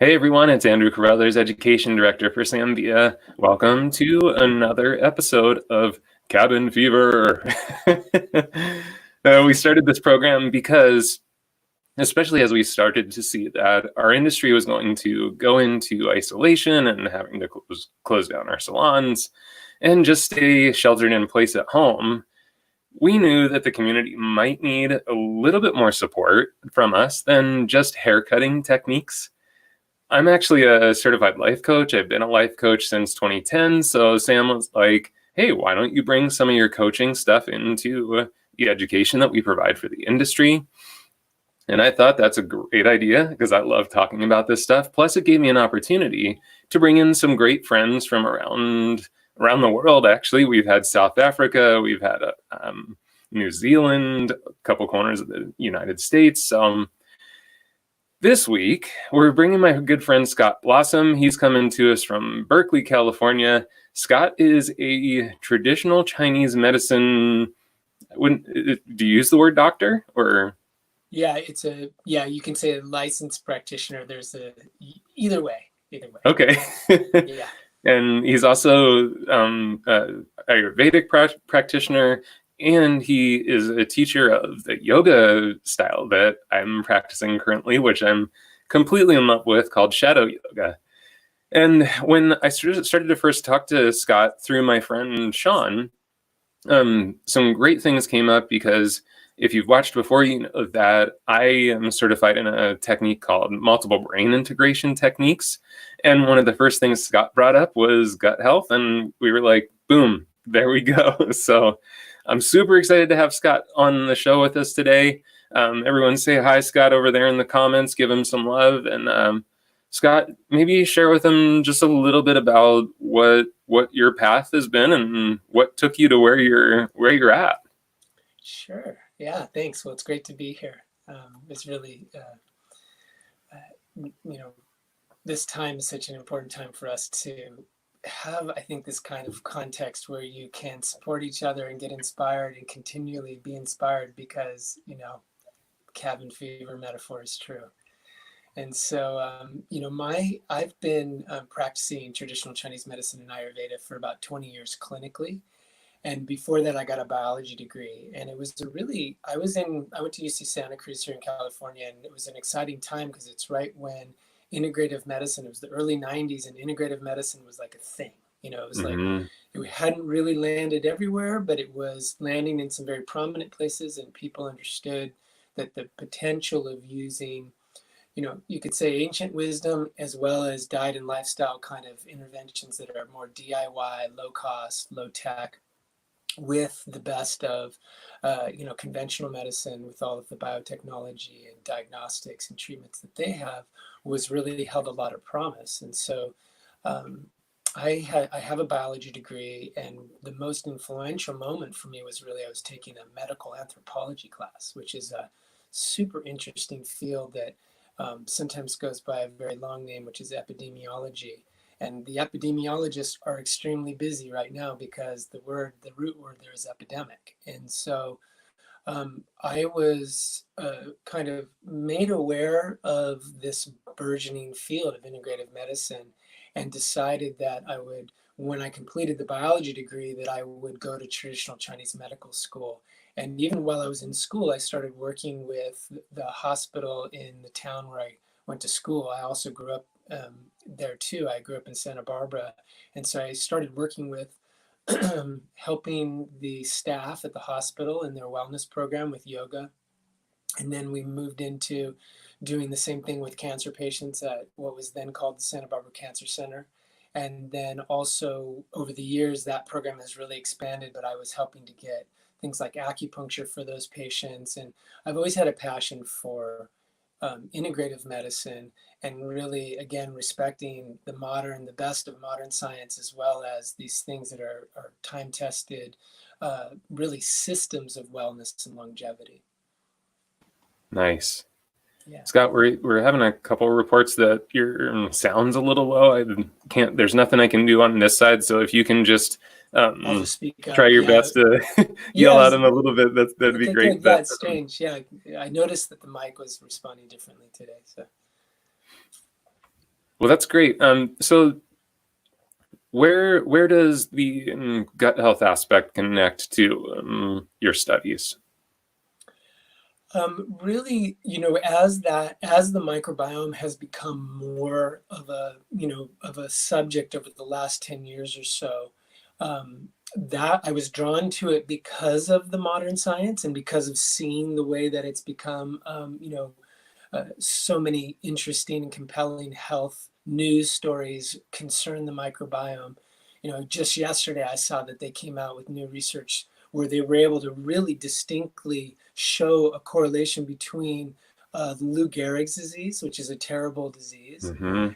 Hey everyone, it's Andrew Carruthers, Education Director for Zambia. Welcome to another episode of Cabin Fever. We started this program because, especially as we started to see that our industry was going to go into isolation and having to close down our salons and just stay sheltered in place at home, we knew that the community might need a little bit more support from us than just haircutting techniques. I'm actually a certified life coach. I've been a life coach since 2010. So Sam was like, hey, why don't you bring some of your coaching stuff into the education that we provide for the industry? And I thought that's a great idea because I love talking about this stuff. Plus, it gave me an opportunity to bring in some great friends from around the world. Actually, we've had South Africa, we've had New Zealand, a couple corners of the United States. This week, we're bringing my good friend Scott Blossom. He's coming to us from Berkeley, California. Scott is a traditional Chinese medicine. Do you use the word doctor or? Yeah, you can say a licensed practitioner. There's either way. Okay. Yeah. And he's also Ayurvedic practitioner. And he is a teacher of the yoga style that I'm practicing currently, which I'm completely in love with, called shadow yoga. And when I started to first talk to Scott through my friend Sean, some great things came up because if you've watched before, you know that I am certified in a technique called multiple brain integration techniques. And one of the first things Scott brought up was gut health. And we were like, boom, there we go. So I'm super excited to have Scott on the show with us today. Everyone say hi, Scott, over there in the comments. Give him some love. And Scott, maybe share with him just a little bit about what your path has been and what took you to where you're at. Sure. Yeah, thanks. Well, it's great to be here. It's really, this time is such an important time for us to have, I think, this kind of context where you can support each other and get inspired and continually be inspired because, cabin fever metaphor is true. And so, I've been practicing traditional Chinese medicine and Ayurveda for about 20 years clinically. And before that, I got a biology degree. And it was I went to UC Santa Cruz here in California, and it was an exciting time because it's right when integrative medicine, it was the early 90s, and integrative medicine was like a thing. It was like, it hadn't really landed everywhere, but it was landing in some very prominent places, and people understood that the potential of using, you could say ancient wisdom as well as diet and lifestyle kind of interventions that are more DIY, low cost, low tech, with the best of, conventional medicine, with all of the biotechnology and diagnostics and treatments that they have, was really held a lot of promise. And so I have a biology degree, and the most influential moment for me was really I was taking a medical anthropology class, which is a super interesting field that sometimes goes by a very long name, which is epidemiology. And the epidemiologists are extremely busy right now because the root word there is epidemic. And so I was kind of made aware of this burgeoning field of integrative medicine and decided that when I completed the biology degree, that I would go to traditional Chinese medical school. And even while I was in school, I started working with the hospital in the town where I went to school. I also grew up there too. I grew up in Santa Barbara. And so I started working with helping the staff at the hospital in their wellness program with yoga. And then we moved into doing the same thing with cancer patients at what was then called the Santa Barbara Cancer Center. And then also over the years, that program has really expanded, but I was helping to get things like acupuncture for those patients. And I've always had a passion for integrative medicine, and really, again, respecting the best of modern science, as well as these things that are time-tested, really systems of wellness and longevity. Nice. Yeah. Scott, we're having a couple of reports that your sound's a little low. There's nothing I can do on this side. So if you can just try your best to yell at him a little bit, that'd be great. Yeah, it's strange. Yeah, I noticed that the mic was responding differently today. So Well, that's great. So where does the gut health aspect connect to your studies? Really, as the microbiome has become more of a subject over the last 10 years or so, that I was drawn to it because of the modern science and because of seeing the way that it's become, so many interesting and compelling health news stories concern the microbiome. Just yesterday I saw that they came out with new research where they were able to really distinctly show a correlation between Lou Gehrig's disease, which is a terrible disease, Mm-hmm.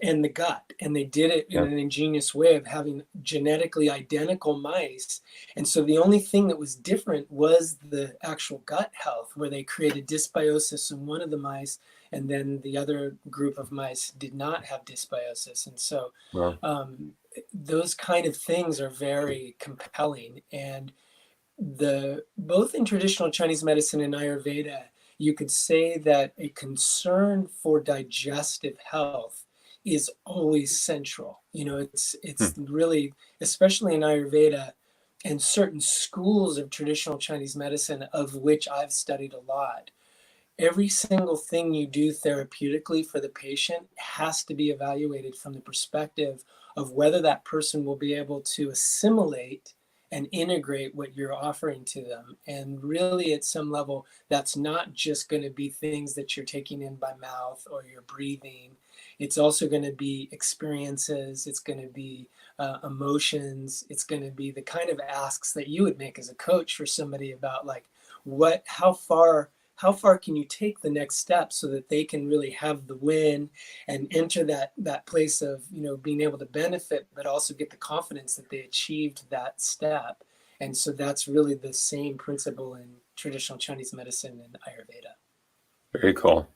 and the gut. And they did it in Yeah. an ingenious way of having genetically identical mice. And so the only thing that was different was the actual gut health, where they created dysbiosis in one of the mice, and then the other group of mice did not have dysbiosis. And so Well, those kind of things are very compelling. And the both in traditional Chinese medicine and Ayurveda, you could say that a concern for digestive health is always central. It's really, especially in Ayurveda and certain schools of traditional Chinese medicine, of which I've studied a lot. Every single thing you do therapeutically for the patient has to be evaluated from the perspective of whether that person will be able to assimilate and integrate what you're offering to them. And really, at some level, that's not just going to be things that you're taking in by mouth or you're breathing. It's also going to be experiences, it's going to be emotions, it's going to be the kind of asks that you would make as a coach for somebody about, like, how far can you take the next step so that they can really have the win and enter that place of being able to benefit, but also get the confidence that they achieved that step. And so that's really the same principle in traditional Chinese medicine and Ayurveda. very cool.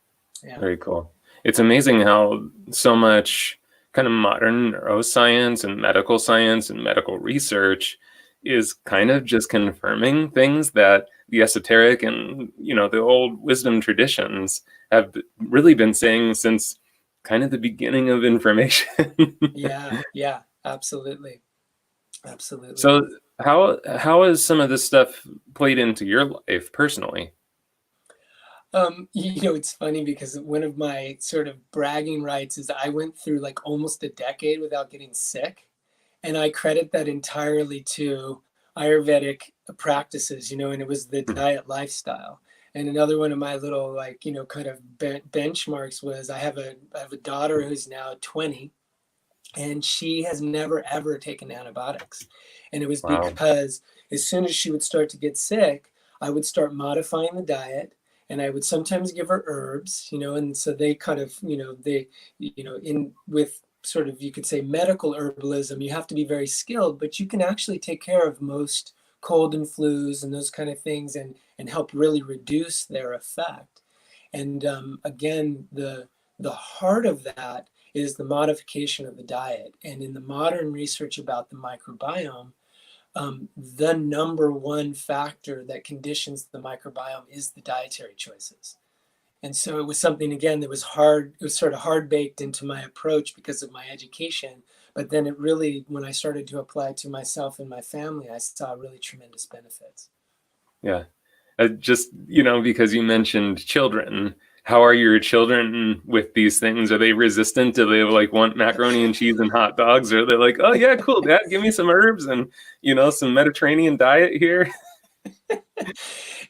Yeah. Very cool. It's amazing how so much kind of modern neuroscience and medical research is kind of just confirming things that the esoteric and the old wisdom traditions have really been saying since kind of the beginning of information. Yeah, absolutely. Absolutely. So how has some of this stuff played into your life personally? It's funny because one of my sort of bragging rights is I went through like almost a decade without getting sick. And I credit that entirely to Ayurvedic practices, and it was the diet lifestyle. And another one of my little, like, kind of benchmarks was I have a daughter who's now 20, and she has never ever taken antibiotics. And it was Wow. because as soon as she would start to get sick, I would start modifying the diet, and I would sometimes give her herbs, and so they kind of, in with sort of, you could say, medical herbalism, you have to be very skilled, but you can actually take care of most cold and flus and those kind of things, and help really reduce their effect. And again, the heart of that is the modification of the diet. And in the modern research about the microbiome, the number one factor that conditions the microbiome is the dietary choices. And so it was something, again, that was hard. It was sort of hard baked into my approach because of my education. But then it really, when I started to apply it to myself and my family, I saw really tremendous benefits. Yeah. Just, because you mentioned children, how are your children with these things? Are they resistant? Do they like want macaroni and cheese and hot dogs? Or are they like, oh yeah, cool, Dad, give me some herbs and, some Mediterranean diet here?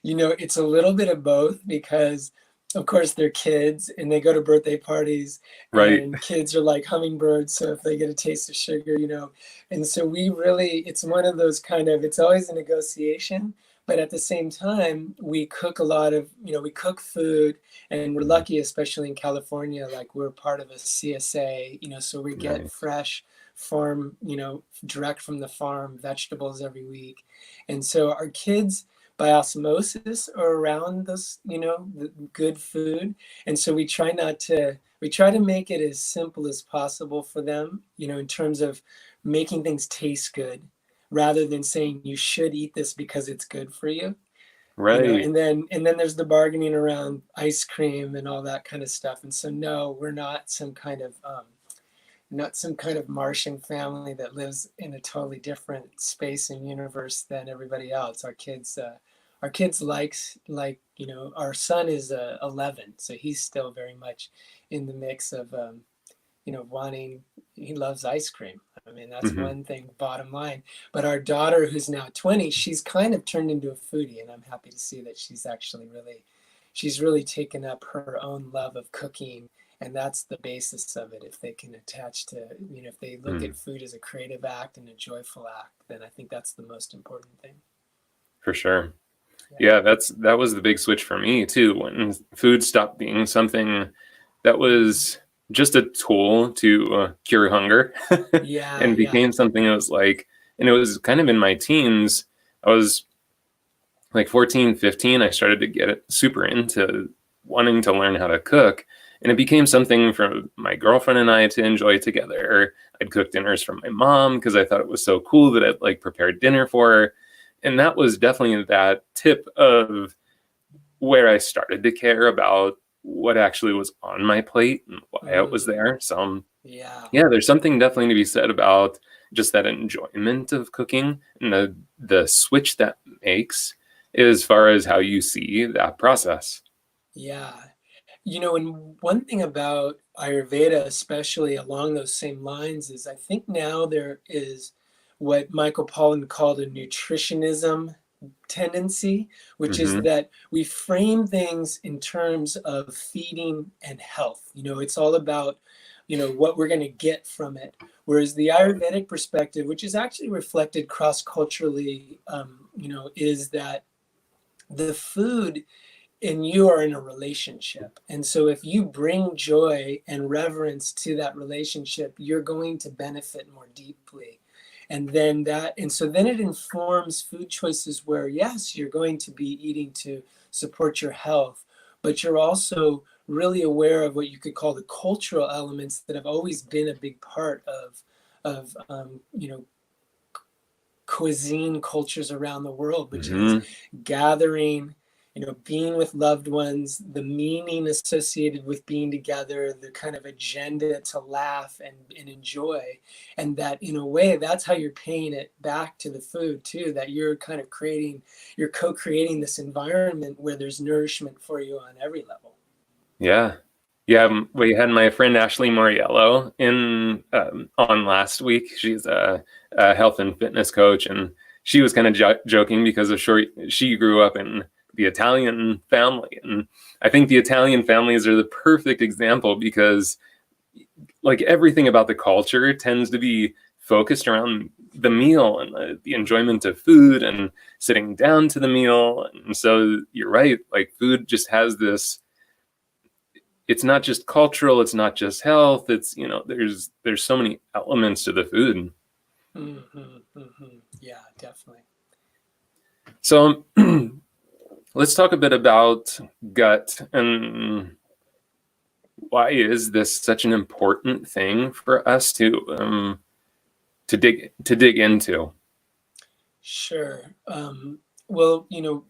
It's a little bit of both because, of course, they're kids and they go to birthday parties, Right. and kids are like hummingbirds. So if they get a taste of sugar, and so we really, it's one of those kind of, it's always a negotiation. But at the same time, we cook a lot of, we cook food, and we're Mhm. lucky, especially in California, like we're part of a CSA, so we get Nice. fresh farm, direct from the farm vegetables every week. And so our kids, by osmosis, are around this, the good food. And so we try to make it as simple as possible for them, in terms of making things taste good, rather than saying you should eat this because it's good for you. Right. And then there's the bargaining around ice cream and all that kind of stuff. And so no, we're not some kind of not some kind of Martian family that lives in a totally different space and universe than everybody else. Our kids like, you know, our son is 11, so he's still very much in the mix of, you know, he loves ice cream. I mean, that's Hmm. one thing, bottom line. But our daughter, who's now 20, she's kind of turned into a foodie, and I'm happy to see that she's really taken up her own love of cooking, and that's the basis of it. If they can attach to, you know, if they look at food as a creative act and a joyful act, then I think that's the most important thing. For sure. Yeah. Yeah, that was the big switch for me too, when food stopped being something that was just a tool to cure hunger Yeah, and yeah. became something that was like, and it was kind of in my teens. I was like 14, 15. I started to get super into wanting to learn how to cook. And it became something for my girlfriend and I to enjoy together. I'd cook dinners for my mom because I thought it was so cool that I'd like prepared dinner for her. And that was definitely that tip of where I started to care about what actually was on my plate and why it was Mm, there. So yeah. yeah, there's something definitely to be said about just that enjoyment of cooking and the switch that makes as far as how you see that process. Yeah. You know, and one thing about Ayurveda, especially along those same lines, is I think now there is what Michael Pollan called a nutritionism tendency, which is Hmm. that we frame things in terms of feeding and health. You know, it's all about, you know, what we're going to get from it. Whereas the Ayurvedic perspective, which is actually reflected cross culturally, you know, is that the food and you are in a relationship. And so if you bring joy and reverence to that relationship, you're going to benefit more deeply. And so then it informs food choices where, yes, you're going to be eating to support your health, but you're also really aware of what you could call the cultural elements that have always been a big part of you know, cuisine cultures around the world, which is Hmm. gathering, you know, being with loved ones, the meaning associated with being together, the kind of agenda to laugh and enjoy. And that in a way, that's how you're paying it back to the food too, that you're kind of you're co-creating this environment where there's nourishment for you on every level. Yeah. Yeah, Yeah. we had my friend Ashley Moriello in on last week. She's a health and fitness coach, and she was kind of joking because of sure she grew up in the Italian family, and I think the Italian families are the perfect example because like everything about the culture tends to be focused around the meal and the enjoyment of food and sitting down to the meal. And so you're right, like food just has this, it's not just cultural, it's not just health, it's, you know, there's so many elements to the food. Yeah, definitely. So let's talk a bit about gut and why is this such an important thing for us to dig into. Sure. Well, you know,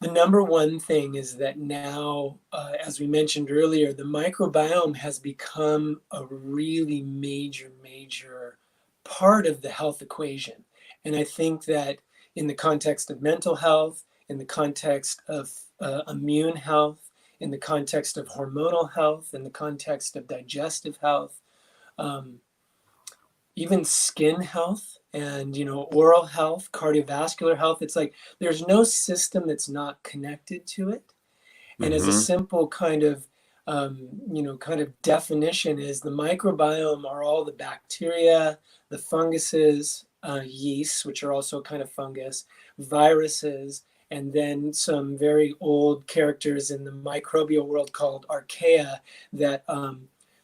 the number one thing is that now, as we mentioned earlier, the microbiome has become a really major part of the health equation. And I think that in the context of mental health, in the context of immune health, in the context of hormonal health, in the context of digestive health, um, even skin health and, you know, oral health, cardiovascular health, it's like there's no system that's not connected to it. And as a Mm-hmm. simple kind of you know, kind of definition is the microbiome are all the bacteria, the funguses, yeasts, which are also kind of fungus, viruses, and then some very old characters in the microbial world called archaea that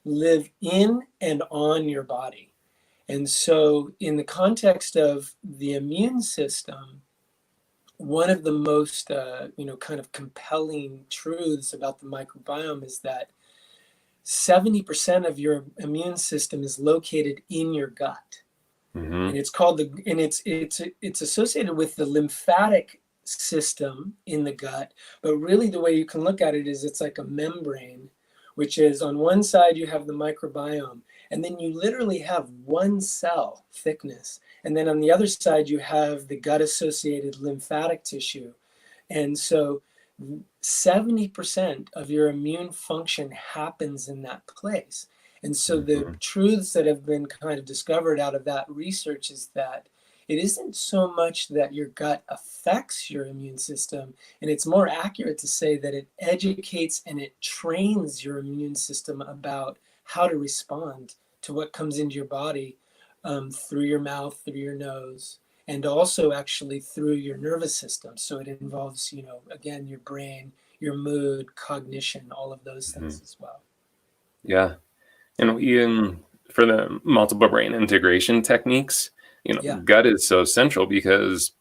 live in and on your body. And so, in the context of the immune system, one of the most, you know, kind of compelling truths about the microbiome is that 70% of your immune system is located in your gut, Mm-hmm. and it's called it's associated with the lymphatic system in the gut. But really, the way you can look at it is it's like a membrane which is on one side you have the microbiome, and then you literally have one cell thickness. And then on the other side, you have the gut-associated lymphatic tissue. And so 70% of your immune function happens in that place. And so the truths that have been kind of discovered out of that research is that it isn't so much that your gut affects your immune system, and it's more accurate to say that it educates and it trains your immune system about how to respond to what comes into your body through your mouth, through your nose, and also actually through your nervous system. So it involves, again, your brain, your mood, cognition, all of those things as well. Yeah. And even for the multiple brain integration techniques, gut is so central because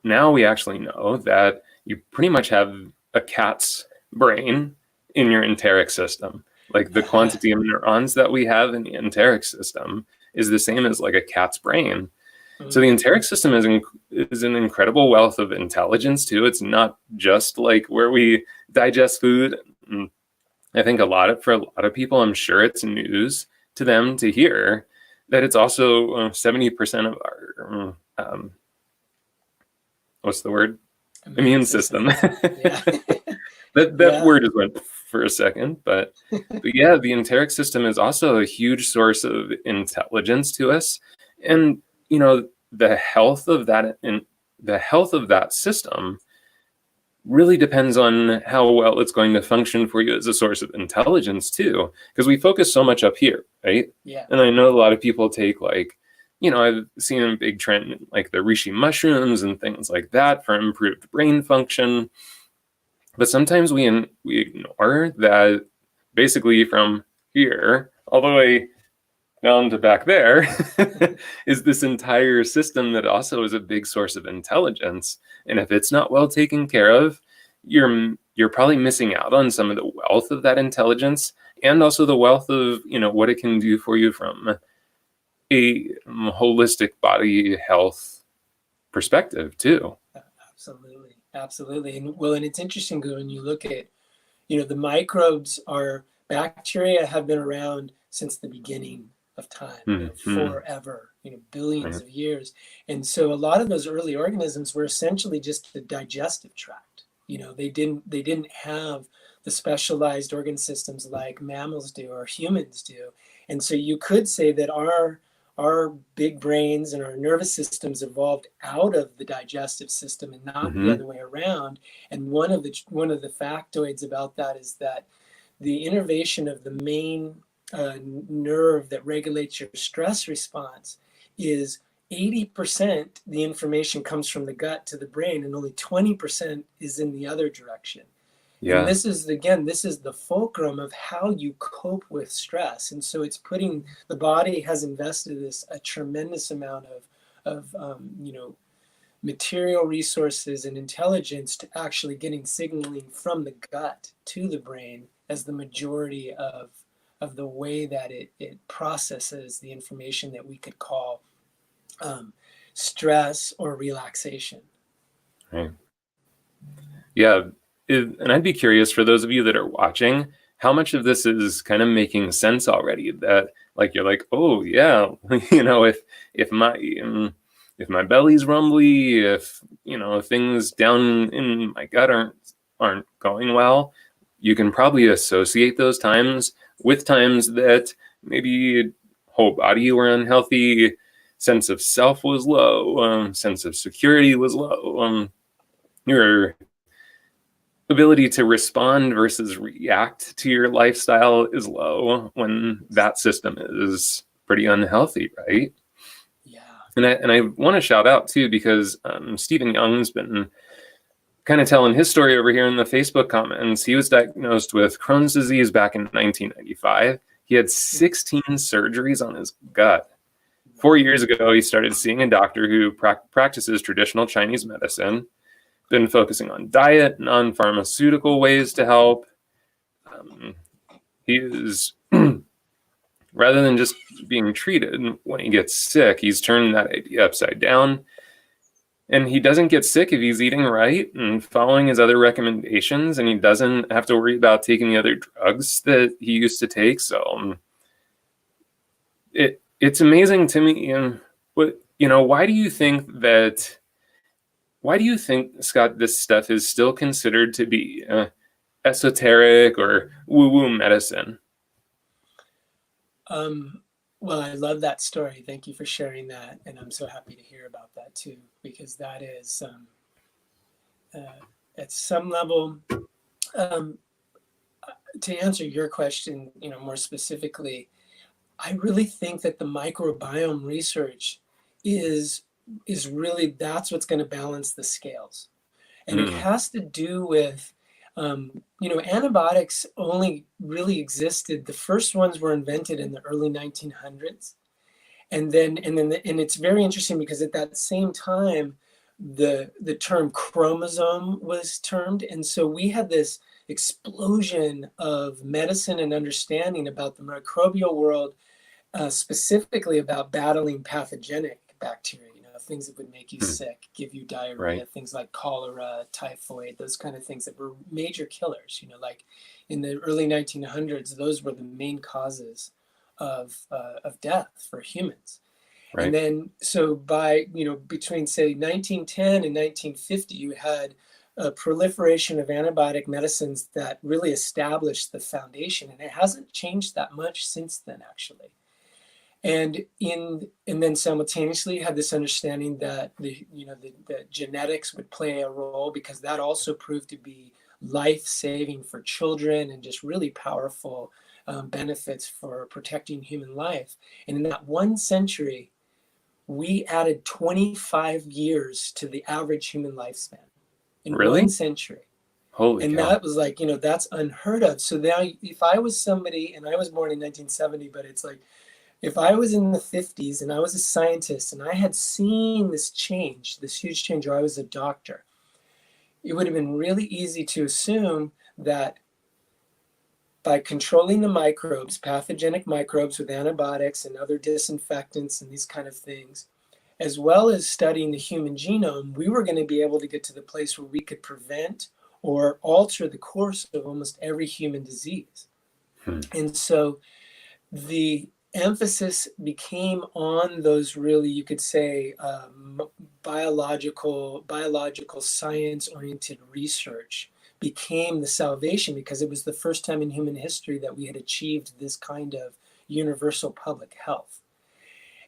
now we actually know that you pretty much have a cat's brain in your enteric system. Like the quantity of neurons that we have in the enteric system is the same as like a cat's brain. So the enteric system is an incredible wealth of intelligence too. It's not just like where we digest food. I think for a lot of people, I'm sure it's news to them to hear that it's also 70% of our what's the word? Immune system. That word just went for a second, but yeah, the enteric system is also a huge source of intelligence to us, and the health of that system really depends on how well it's going to function for you as a source of intelligence too, because we focus so much up here, right? Yeah. And I know a lot of people take I've seen a big trend like the reishi mushrooms and things like that for improved brain function. But sometimes we ignore that basically from here all the way down to back there is this entire system that also is a big source of intelligence. And if it's not well taken care of, you're probably missing out on some of the wealth of that intelligence, and also the wealth of what it can do for you from a holistic body health perspective too. Absolutely. And it's interesting when you look at, the microbes bacteria have been around since the beginning of time, forever, billions of years. And so a lot of those early organisms were essentially just the digestive tract. They didn't have the specialized organ systems like mammals do or humans do. And so you could say that our big brains and our nervous systems evolved out of the digestive system and not the other way around. And one of the factoids about that is that the innervation of the main nerve that regulates your stress response is 80% the information comes from the gut to the brain, and only 20% is in the other direction. Yeah. And this is the fulcrum of how you cope with stress. And so it's the body has invested a tremendous amount of material resources and intelligence to actually getting signaling from the gut to the brain as the majority of the way that it processes the information that we could call stress or relaxation. Right. Yeah. And I'd be curious, for those of you that are watching, how much of this is kind of making sense already, that you're like, oh yeah, if my belly's rumbly, if things down in my gut aren't going well, you can probably associate those times with times that maybe whole body you were unhealthy, sense of self was low, sense of security was low, your ability to respond versus react to your lifestyle is low when that system is pretty unhealthy, right? Yeah. And I want to shout out too, because Stephen Young's been kind of telling his story over here in the Facebook comments. He was diagnosed with Crohn's disease back in 1995. He had 16 surgeries on his gut. 4 years ago, he started seeing a doctor who practices traditional Chinese medicine, been focusing on diet, non-pharmaceutical ways to help. He is, rather than just being treated when he gets sick, he's turned that idea upside down. And he doesn't get sick if he's eating right and following his other recommendations, and he doesn't have to worry about taking the other drugs that he used to take. So it's amazing to me. But why do you think that? Why do you think, Scott, this stuff is still considered to be esoteric or woo-woo medicine? Well, I love that story. Thank you for sharing that, and I'm so happy to hear about that too, because that is at some level. Um, to answer your question, more specifically, I really think that the microbiome research is really, that's what's going to balance the scales, and it has to do with antibiotics only really existed. The first ones were invented in the early 1900s, and it's very interesting because at that same time the term chromosome was termed, and so we had this explosion of medicine and understanding about the microbial world, specifically about battling pathogenic bacteria, things that would make you sick, give you diarrhea, Right. things like cholera, typhoid, those kind of things that were major killers. Like in the early 1900s, those were the main causes of death for humans. And Right. then, so by, between say 1910 and 1950, you had a proliferation of antibiotic medicines that really established the foundation. And it hasn't changed that much since then, actually. And then simultaneously you had this understanding that the genetics would play a role, because that also proved to be life-saving for children and just really powerful benefits for protecting human life. And in that 1 century, we added 25 years to the average human lifespan in Really? 1 century. Holy And cow. that was like, that's unheard of. So now if I was somebody, and I was born in 1970, but it's like, if I was in the 50s and I was a scientist and I had seen this change, this huge change, or I was a doctor, it would have been really easy to assume that by controlling the microbes, pathogenic microbes with antibiotics and other disinfectants and these kind of things, as well as studying the human genome, we were going to be able to get to the place where we could prevent or alter the course of almost every human disease. And so the emphasis became on those really, you could say, biological science-oriented research became the salvation, because it was the first time in human history that we had achieved this kind of universal public health.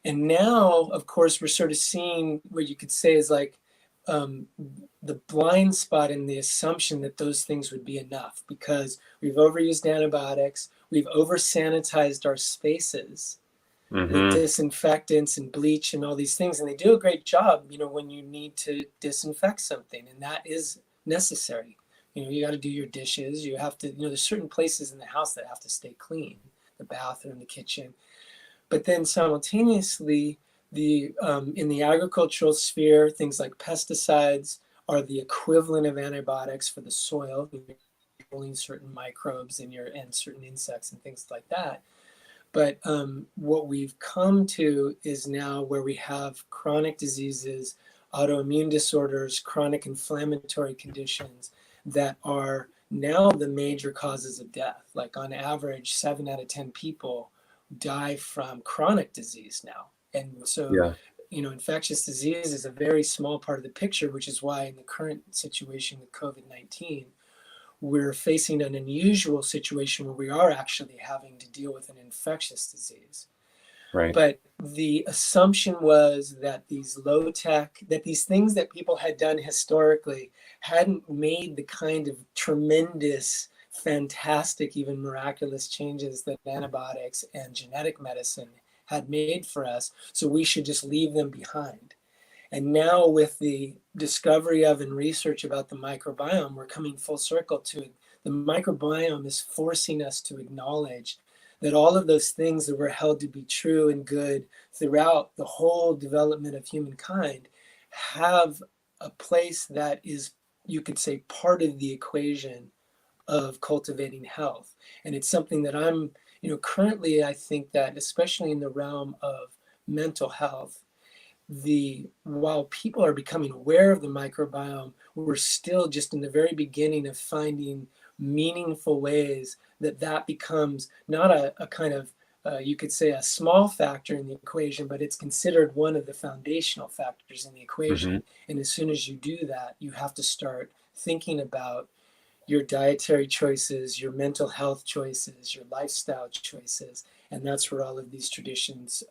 And now, of course, we're sort of seeing what you could say is like the blind spot in the assumption that those things would be enough, because we've overused antibiotics, we've over sanitized our spaces with disinfectants and bleach and all these things, and they do a great job, when you need to disinfect something, and that is necessary. You got to do your dishes, you have to, there's certain places in the house that have to stay clean, the bathroom, the kitchen. But then simultaneously, in the agricultural sphere, things like pesticides are the equivalent of antibiotics for the soil, controlling certain microbes and certain insects and things like that. But what we've come to is now where we have chronic diseases, autoimmune disorders, chronic inflammatory conditions that are now the major causes of death. Like on average, 7 out of 10 people die from chronic disease now. And so, Yeah. infectious disease is a very small part of the picture, which is why in the current situation with COVID-19, we're facing an unusual situation where we are actually having to deal with an infectious disease. Right. But the assumption was that these low tech, that these things that people had done historically hadn't made the kind of tremendous, fantastic, even miraculous changes that antibiotics and genetic medicine had made for us. So we should just leave them behind. And now with the discovery of and research about the microbiome, we're coming full circle to it. The microbiome is forcing us to acknowledge that all of those things that were held to be true and good throughout the whole development of humankind have a place that is, you could say, part of the equation of cultivating health. And it's something that I'm, currently, I think that especially in the realm of mental health, while people are becoming aware of the microbiome, we're still just in the very beginning of finding meaningful ways that becomes not a kind of you could say a small factor in the equation, but it's considered one of the foundational factors in the equation. Mm-hmm. And as soon as you do that, you have to start thinking about your dietary choices, your mental health choices, your lifestyle choices. And that's where all of these traditions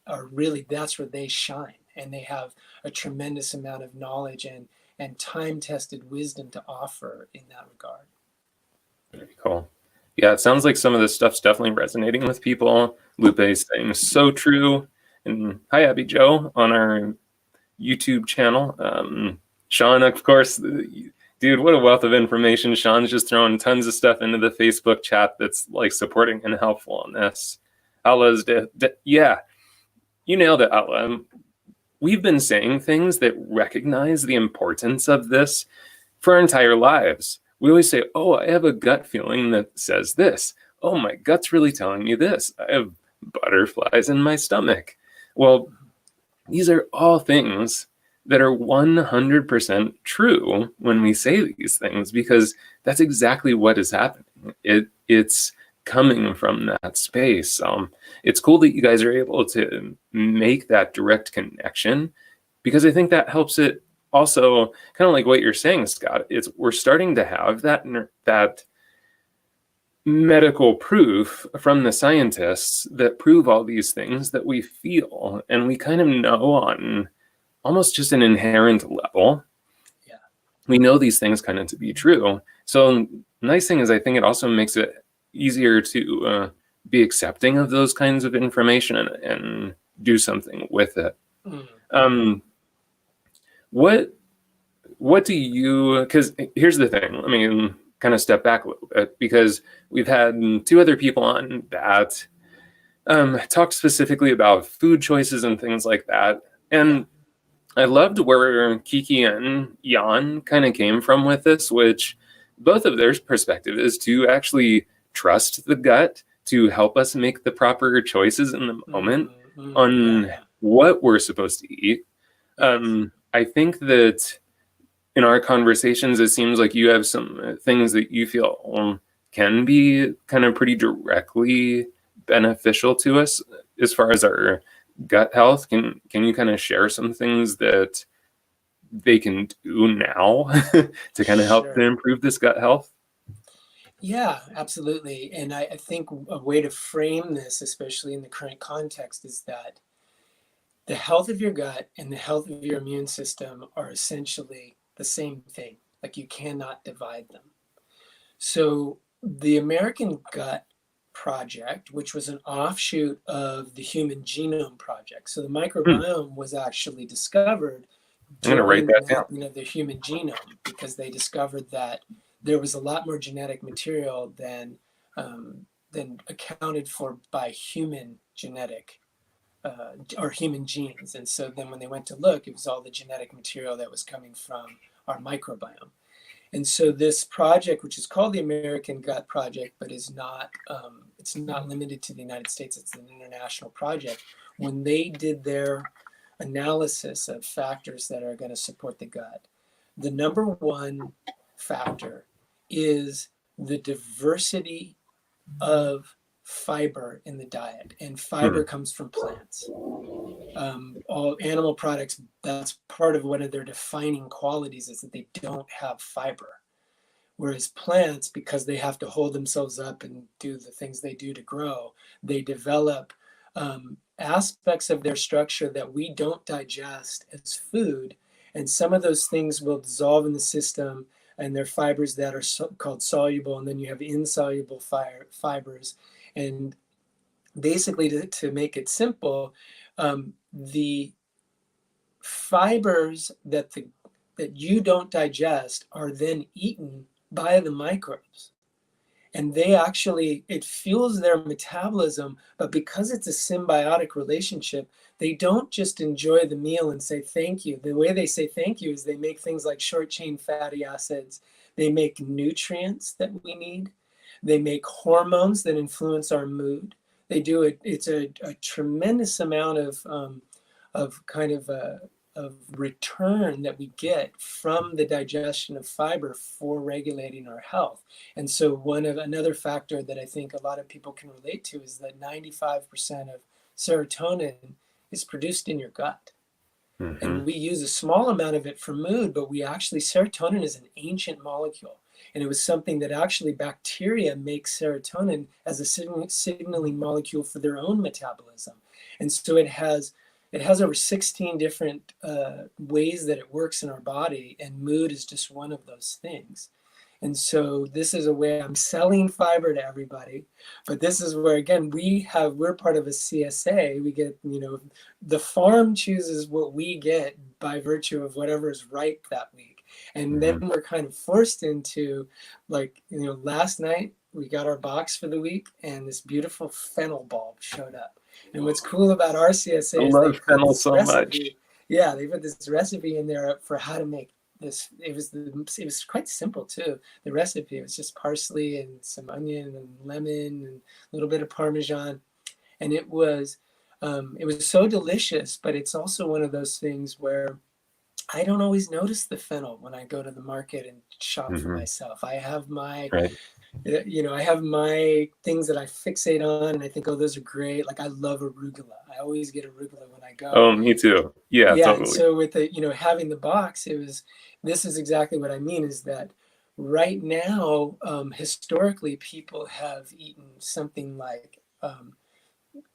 are really, that's where they shine. And they have a tremendous amount of knowledge and time-tested wisdom to offer in that regard. Very cool. Yeah, it sounds like some of this stuff's definitely resonating with people. Lupe's saying so true. And hi, Abby Joe on our YouTube channel. Sean, of course, dude, what a wealth of information. Sean's just throwing tons of stuff into the Facebook chat that's like supporting and helpful on this. Allah's yeah, you nailed it, Allah. We've been saying things that recognize the importance of this for our entire lives. We always say, oh, I have a gut feeling that says this. Oh, my gut's really telling me this. I have butterflies in my stomach. Well, these are all things that are 100% true when we say these things, because that's exactly what is happening. It's coming from that space. It's cool that you guys are able to make that direct connection, because I think that helps it also, kind of like what you're saying, Scott. We're starting to have that medical proof from the scientists that prove all these things that we feel, and we kind of know on almost just an inherent level. Yeah, we know these things kind of to be true. So nice thing is, I think it also makes it easier to be accepting of those kinds of information and do something with it. What do you, because here's the thing, let me kind of step back a little bit, because we've had two other people on that talked specifically about food choices and things like that. And I loved where Kiki and Jan kind of came from with this, which both of their perspective is to actually trust the gut to help us make the proper choices in the moment on what we're supposed to eat. I think that in our conversations, it seems like you have some things that you feel can be kind of pretty directly beneficial to us as far as our gut health. Can you kind of share some things that they can do now to kind of help to improve this gut health? Yeah, absolutely. And I think a way to frame this, especially in the current context, is that the health of your gut and the health of your immune system are essentially the same thing. Like, you cannot divide them. So the American Gut Project, which was an offshoot of the Human Genome Project. So the microbiome was actually discovered during the mapping of the human genome, because they discovered that there was a lot more genetic material than accounted for by human genetic or human genes. And so then when they went to look, it was all the genetic material that was coming from our microbiome. And so this project, which is called the American Gut Project, but is not, it's not limited to the United States, it's an international project. When they did their analysis of factors that are going to support the gut, the number one factor is the diversity of fiber in the diet. And fiber comes from plants. All animal products, that's part of one of their defining qualities, is that they don't have fiber. Whereas plants, because they have to hold themselves up and do the things they do to grow, they develop aspects of their structure that we don't digest as food. And some of those things will dissolve in the system, and they're fibers that are called soluble. And then you have insoluble fibers. And basically, to make it simple, the fibers that you don't digest are then eaten by the microbes. And they actually, it fuels their metabolism, but because it's a symbiotic relationship, they don't just enjoy the meal and say thank you. The way they say thank you is they make things like short chain fatty acids. They make nutrients that we need. They make hormones that influence our mood. They do it. It's a tremendous amount kind of return that we get from the digestion of fiber for regulating our health. And so another factor that I think a lot of people can relate to is that 95% of serotonin is produced in your gut. Mm-hmm. And we use a small amount of it for mood, but serotonin is an ancient molecule. And it was something that actually bacteria make serotonin as a signaling molecule for their own metabolism. And so it has over 16 different ways that it works in our body, and mood is just one of those things. And so this is a way I'm selling fiber to everybody, but this is where, again, we're part of a CSA. We get, the farm chooses what we get by virtue of whatever is ripe that week. And then we're kind of forced into, last night we got our box for the week and this beautiful fennel bulb showed up. And what's cool about our CSA I is love fennel so much. Yeah, they put this recipe in there for how to make this. It was quite simple too. The recipe, it was just parsley and some onion and lemon and a little bit of Parmesan. And it was so delicious, but it's also one of those things where I don't always notice the fennel when I go to the market and shop for myself. I have my, I have my things that I fixate on and I think, oh, those are great. Like I love arugula. I always get arugula when I go. Oh, me too. Yeah, totally. And so with the, having the box, this is exactly what I mean is that right now, historically, people have eaten something like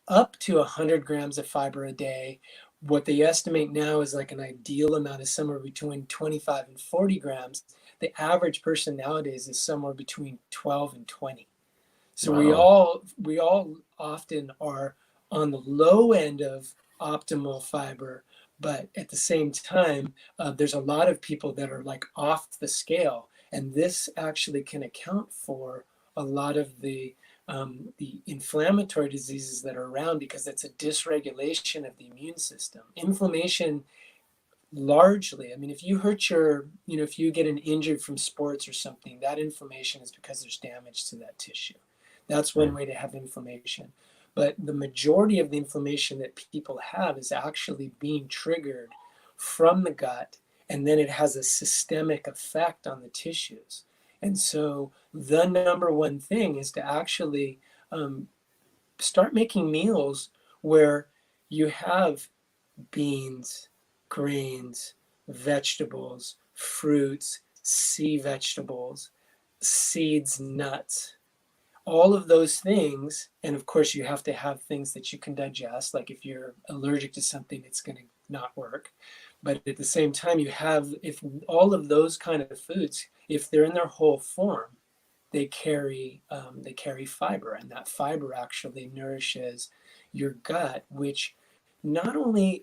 up to 100 grams of fiber a day. What they estimate now is like an ideal amount is somewhere between 25 and 40 grams. The average person nowadays is somewhere between 12 and 20. So we all often are on the low end of optimal fiber, but at the same time, there's a lot of people that are like off the scale. And this actually can account for a lot of the inflammatory diseases that are around because it's a dysregulation of the immune system. Inflammation largely, I mean, if you hurt if you get an injury from sports or something, that inflammation is because there's damage to that tissue. That's one way to have inflammation. But the majority of the inflammation that people have is actually being triggered from the gut, and then it has a systemic effect on the tissues. And so the number one thing is to actually start making meals where you have beans, grains, vegetables, fruits, sea vegetables, seeds, nuts, all of those things. And of course, you have to have things that you can digest. Like if you're allergic to something, it's going to not work. But at the same time, if all of those kind of foods, if they're in their whole form, they carry fiber, and that fiber actually nourishes your gut, which not only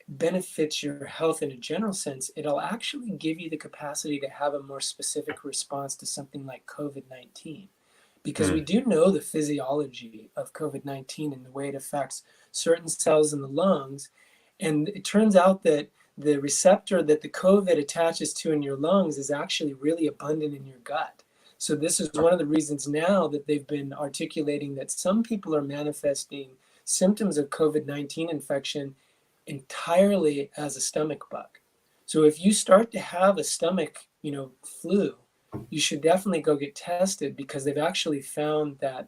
benefits your health in a general sense, it'll actually give you the capacity to have a more specific response to something like COVID-19. Because we do know the physiology of COVID-19 and the way it affects certain cells in the lungs. And it turns out that the receptor that the COVID attaches to in your lungs is actually really abundant in your gut. So this is one of the reasons now that they've been articulating that some people are manifesting symptoms of COVID-19 infection entirely as a stomach bug. So if you start to have a stomach, flu, you should definitely go get tested, because they've actually found that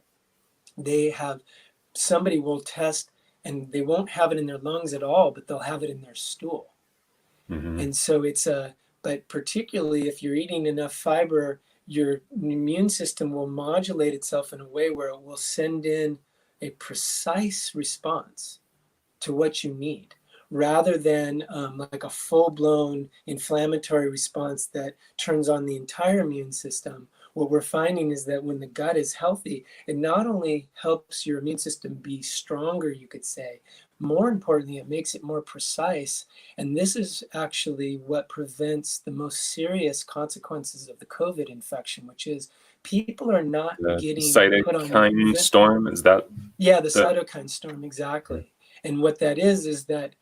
somebody will test and they won't have it in their lungs at all, but they'll have it in their stool. And so but particularly if you're eating enough fiber, your immune system will modulate itself in a way where it will send in a precise response to what you need, rather than like a full-blown inflammatory response that turns on the entire immune system. What we're finding is that when the gut is healthy, it not only helps your immune system be stronger, you could say, more importantly, it makes it more precise. And this is actually what prevents the most serious consequences of the COVID infection, which is people are not getting put on cytokine storm. Is that? Yeah, the cytokine storm, exactly. And what that is that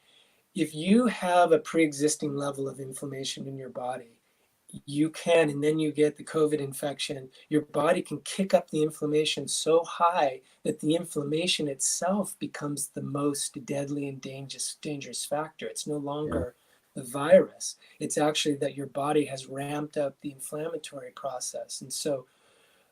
if you have a pre-existing level of inflammation in your body, you can, and then you get the COVID infection, your body can kick up the inflammation so high that the inflammation itself becomes the most deadly and dangerous factor. It's no longer the virus. It's actually that your body has ramped up the inflammatory process. And so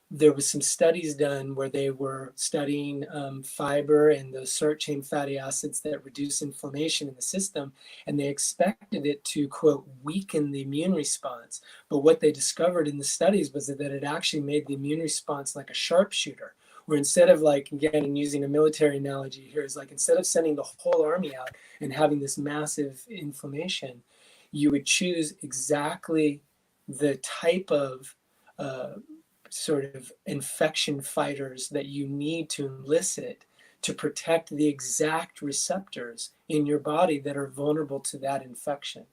there was some studies done where they were studying fiber and those short chain fatty acids that reduce inflammation in the system, and they expected it to, quote, weaken the immune response. But what they discovered in the studies was that it actually made the immune response like a sharpshooter, where instead of, like, again, using a military analogy here, is like instead of sending the whole army out and having this massive inflammation, you would choose exactly the type of sort of infection fighters that you need to elicit to protect the exact receptors in your body that are vulnerable to that infection.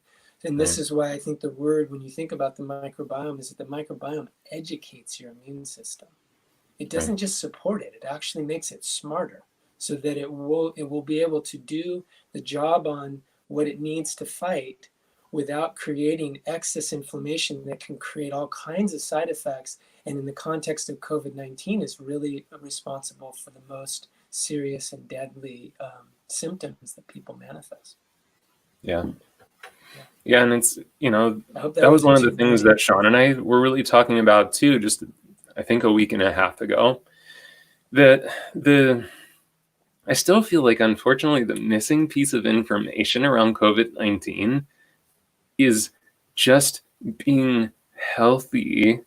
And this is why I think the word, when you think about the microbiome, is that the microbiome educates your immune system. It doesn't just support it, it actually makes it smarter, so that it will be able to do the job on what it needs to fight without creating excess inflammation that can create all kinds of side effects. And in the context of COVID-19, is really responsible for the most serious and deadly symptoms that people manifest. Yeah. Yeah, and it's, that was one of the things that Sean and I were really talking about too, just I think a week and a half ago, that I still feel like, unfortunately, the missing piece of information around COVID-19 is just being healthy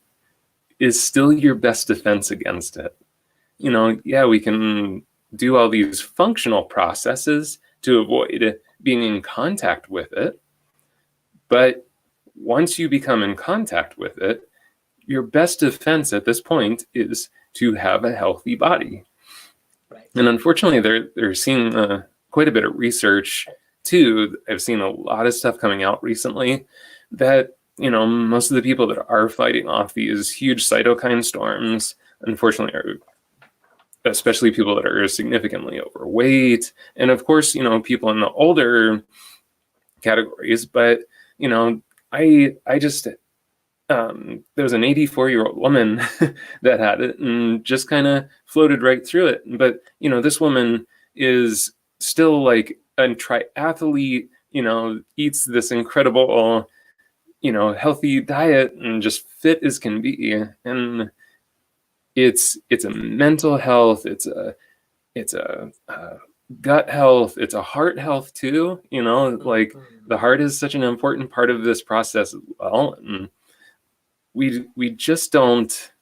is still your best defense against it. We can do all these functional processes to avoid being in contact with it. But once you become in contact with it, your best defense at this point is to have a healthy body. Right. And unfortunately, they're seeing quite a bit of research too. I've seen a lot of stuff coming out recently that, most of the people that are fighting off these huge cytokine storms, unfortunately, are especially people that are significantly overweight. And of course, people in the older categories. But, I just, there was an 84-year-old woman that had it and just kind of floated right through it. But, this woman is still like a triathlete, eats this incredible, healthy diet and just fit as can be. And it's a mental health, it's a gut health, it's a heart health too. Like the heart is such an important part of this process as well. And we just don't,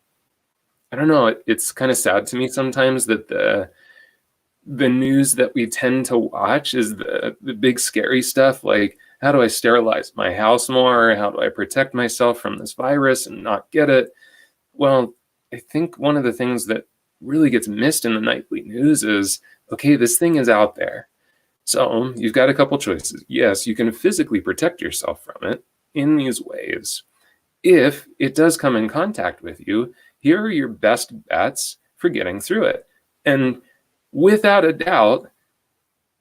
I don't know, it's kind of sad to me sometimes that the news that we tend to watch is the big scary stuff, like, how do I sterilize my house more? How do I protect myself from this virus and not get it? Well, I think one of the things that really gets missed in the nightly news is, okay, this thing is out there. So you've got a couple choices. Yes, you can physically protect yourself from it in these ways. If it does come in contact with you, here are your best bets for getting through it. And without a doubt,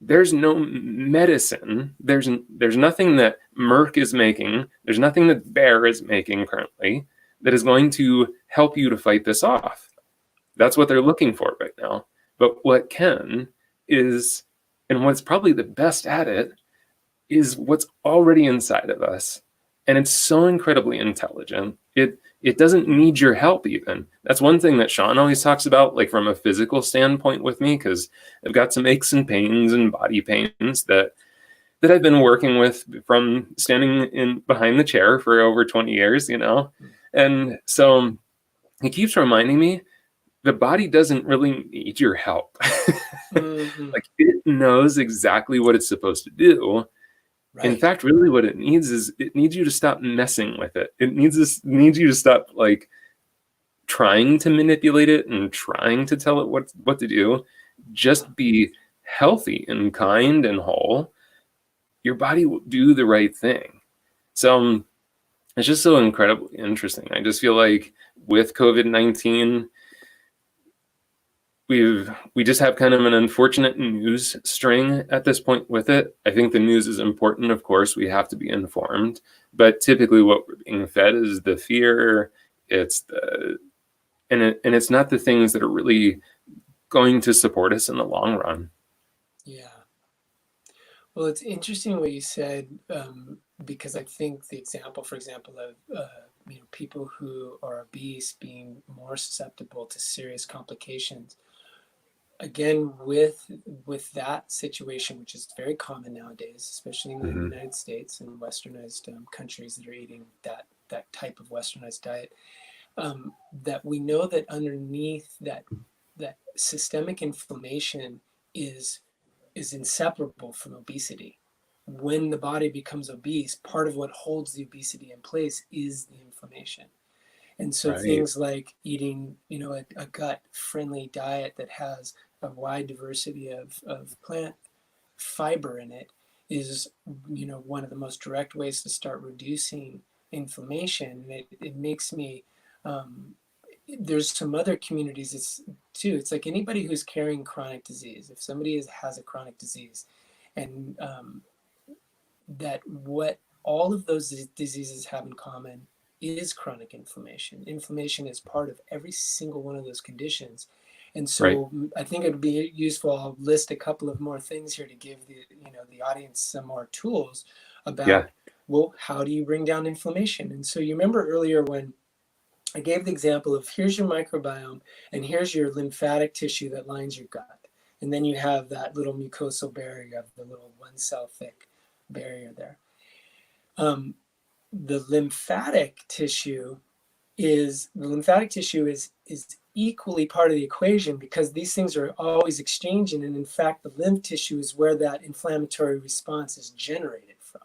there's no medicine. There's nothing that Merck is making. There's nothing that Bayer is making currently that is going to help you to fight this off. That's what they're looking for right now. But what can is, and what's probably the best at it, is what's already inside of us. And it's so incredibly intelligent. It doesn't need your help even. That's one thing that Sean always talks about, like from a physical standpoint with me, because I've got some aches and pains and body pains that I've been working with from standing in behind the chair for over 20 years, And so he keeps reminding me, the body doesn't really need your help. Like, it knows exactly what it's supposed to do. Right. In fact, really what it needs is, it needs you to stop messing with it. It needs you to stop like trying to manipulate it and trying to tell it what to do. Just be healthy and kind and whole. Your body will do the right thing. So it's just so incredibly interesting. I just feel like with COVID-19, we just have kind of an unfortunate news string at this point with it. I think the news is important, of course. We have to be informed, but typically what we're being fed is the fear. It's the and it's not the things that are really going to support us in the long run. Yeah. Well, it's interesting what you said, because I think the example, for example, of people who are obese being more susceptible to serious complications. Again, with that situation, which is very common nowadays, especially in the Mm-hmm. United States and westernized countries that are eating that type of westernized diet, that we know that underneath that systemic inflammation is inseparable from obesity. When the body becomes obese, part of what holds the obesity in place is the inflammation. And so Right. things like eating, a gut-friendly diet that has a wide diversity of plant fiber in it is, one of the most direct ways to start reducing inflammation. It makes me, there's some other communities it's like anybody who's carrying chronic disease. If somebody has a chronic disease, and that what all of those diseases have in common is chronic inflammation. Inflammation is part of every single one of those conditions. And Right. so I think it would be useful. I'll list a couple of more things here to give the audience some more tools Yeah. about, well, how do you bring down inflammation? And so you remember earlier when I gave the example of, here's your microbiome and here's your lymphatic tissue that lines your gut. And then you have that little mucosal barrier, you have the little 1 cell thick barrier there. The lymphatic tissue is equally part of the equation, because these things are always exchanging. And in fact, the lymph tissue is where that inflammatory response is generated from.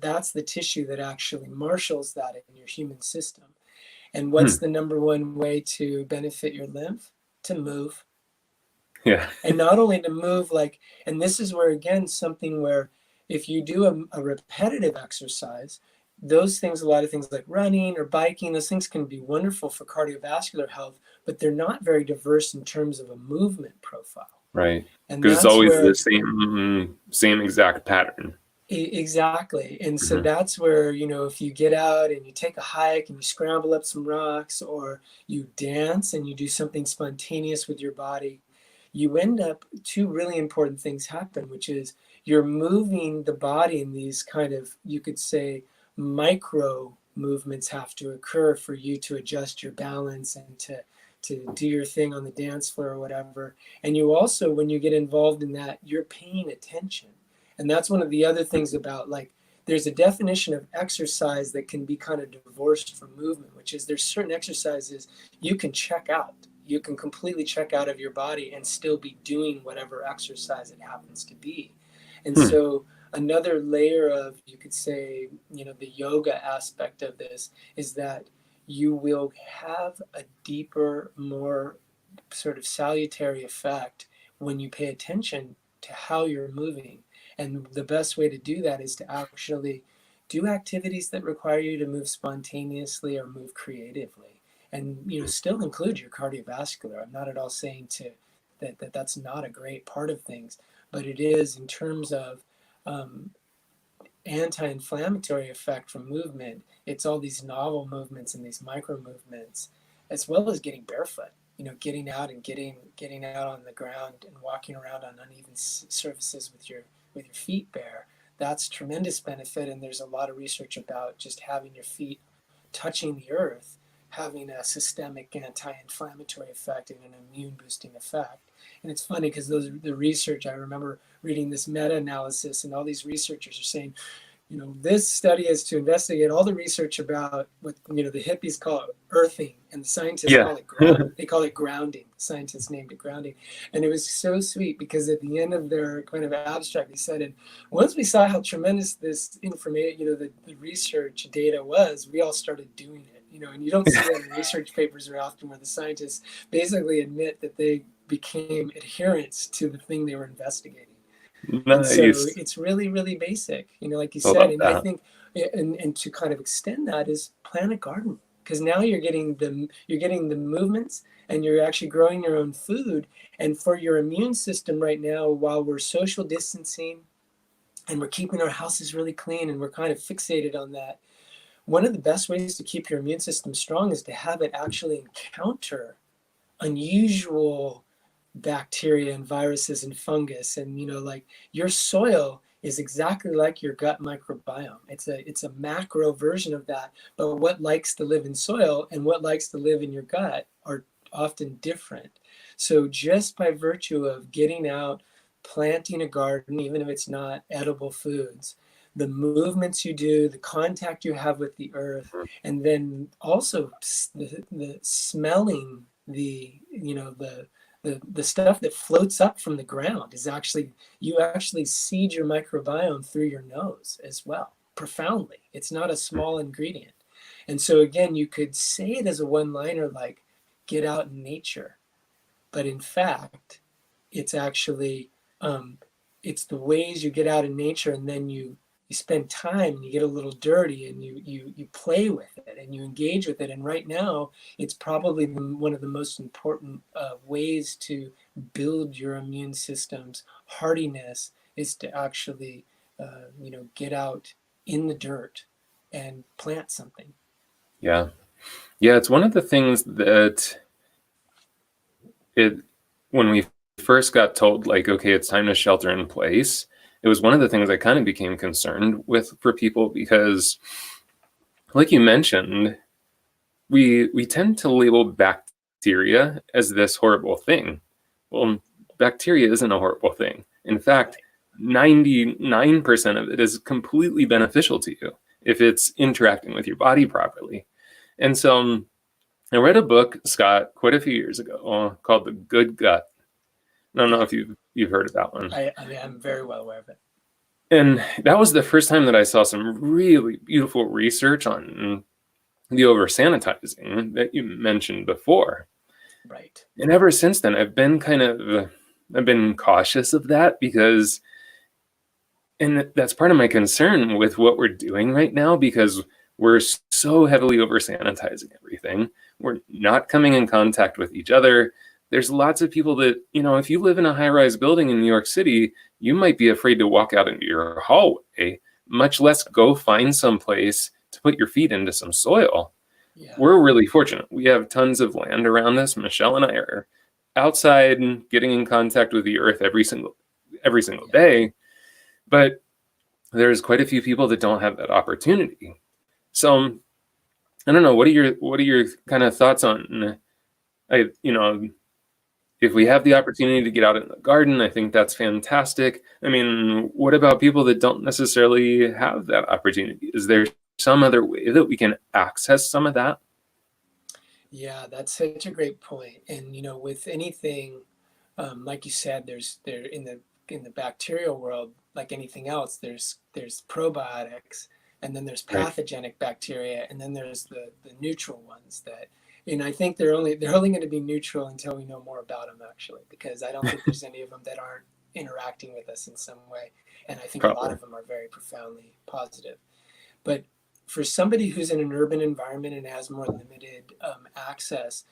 That's the tissue that actually marshals that in your human system. And what's Hmm. the number one way to benefit your lymph? To move. Yeah. And not only to move, and this is where, again, something where if you do a repetitive exercise, those things, a lot of things like running or biking, those things can be wonderful for cardiovascular health, but they're not very diverse in terms of a movement profile. Right. And Because it's that's always the where, same exact pattern. exactly. And so Mm-hmm. that's where, if you get out and you take a hike and you scramble up some rocks, or you dance and you do something spontaneous with your body, you end up, two really important things happen, which is you're moving the body in these kind of, you could say, micro movements have to occur for you to adjust your balance and to do your thing on the dance floor or whatever. And you also, when you get involved in that, you're paying attention. And that's one of the other things about, there's a definition of exercise that can be kind of divorced from movement, which is there's certain exercises you can check out. You can completely check out of your body and still be doing whatever exercise it happens to be. And Hmm. so another layer of, you could say, the yoga aspect of this is that you will have a deeper, more sort of salutary effect when you pay attention to how you're moving. And the best way to do that is to actually do activities that require you to move spontaneously or move creatively, and still include your cardiovascular. I'm not at all saying that's not a great part of things, but it is in terms of um, anti-inflammatory effect from movement. It's all these novel movements and these micro movements, as well as getting barefoot. Getting out and getting out on the ground and walking around on uneven surfaces with your feet bare. That's tremendous benefit, and there's a lot of research about just having your feet touching the earth having a systemic anti-inflammatory effect and an immune boosting effect. And it's funny because the research, I remember reading this meta-analysis, and all these researchers are saying, this study is to investigate all the research about what, the hippies call earthing, and the scientists Yeah. call it they call it grounding. The scientists named it grounding. And it was so sweet because at the end of their kind of abstract, they said, and once we saw how tremendous this information, the research data was, we all started doing it. And you don't see that in research papers very often, where the scientists basically admit that they became adherents to the thing they were investigating. And so Nice. it's really, really basic, like you I said. love And I that. think, and to kind of extend that, is plant a garden, because now you're getting the movements, and you're actually growing your own food. And for your immune system right now, while we're social distancing and we're keeping our houses really clean and we're kind of fixated on that, one of the best ways to keep your immune system strong is to have it actually encounter unusual bacteria and viruses and fungus. And like your soil is exactly like your gut microbiome. It's a macro version of that, but what likes to live in soil and what likes to live in your gut are often different. So just by virtue of getting out, planting a garden, even if it's not edible foods, the movements you do, the contact you have with the earth, and then also the smelling, the stuff that floats up from the ground is actually, you actually seed your microbiome through your nose as well, profoundly. It's not a small ingredient. And so again, you could say it as a one-liner like, get out in nature. But in fact, it's actually, it's the ways you get out in nature, and then you spend time and you get a little dirty and you play with it and you engage with it. And right now, it's probably one of the most important ways to build your immune system's hardiness is to actually, get out in the dirt and plant something. Yeah. Yeah, it's one of the things that when we first got told, like, okay, it's time to shelter in place, it was one of the things I kind of became concerned with for people, because like you mentioned, we tend to label bacteria as this horrible thing. Well, bacteria isn't a horrible thing. In fact, 99% of it is completely beneficial to you if it's interacting with your body properly. And so I read a book, Scott, quite a few years ago called The Good Gut. I don't know if you've heard of that one. I'm very well aware of it. And that was the first time that I saw some really beautiful research on the over sanitizing that you mentioned before. Right. And ever since then, I've been cautious of that, because, and that's part of my concern with what we're doing right now, because we're so heavily over sanitizing everything. We're not coming in contact with each other. There's lots of people that, if you live in a high-rise building in New York City, you might be afraid to walk out into your hallway, much less go find some place to put your feet into some soil. Yeah. We're really fortunate. We have tons of land around us. Michelle and I are outside and getting in contact with the earth every single day. But there's quite a few people that don't have that opportunity. So I don't know. What are your kind of thoughts on, if we have the opportunity to get out in the garden, I think that's fantastic. I mean, what about people that don't necessarily have that opportunity? Is there some other way that we can access some of that? Yeah, that's such a great point. And with anything, like you said, there in the bacterial world, like anything else, there's probiotics, and then there's pathogenic bacteria, and then there's the neutral ones that. And I think they're only going to be neutral until we know more about them, actually, because I don't think there's any of them that aren't interacting with us in some way. And I think a lot of them are very profoundly positive. But for somebody who's in an urban environment and has more limited access,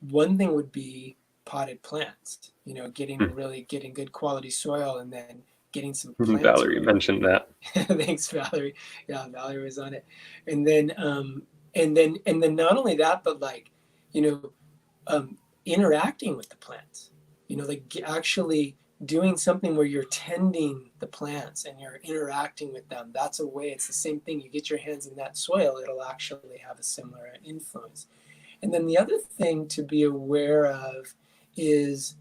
one thing would be potted plants. Getting good quality soil, and then getting some plants. Valerie mentioned that. Thanks, Valerie. Yeah, Valerie was on it. And then not only that, but interacting with the plants, actually doing something where you're tending the plants and you're interacting with them. That's a way. It's the same thing. You get your hands in that soil, it'll actually have a similar influence. And then the other thing to be aware of is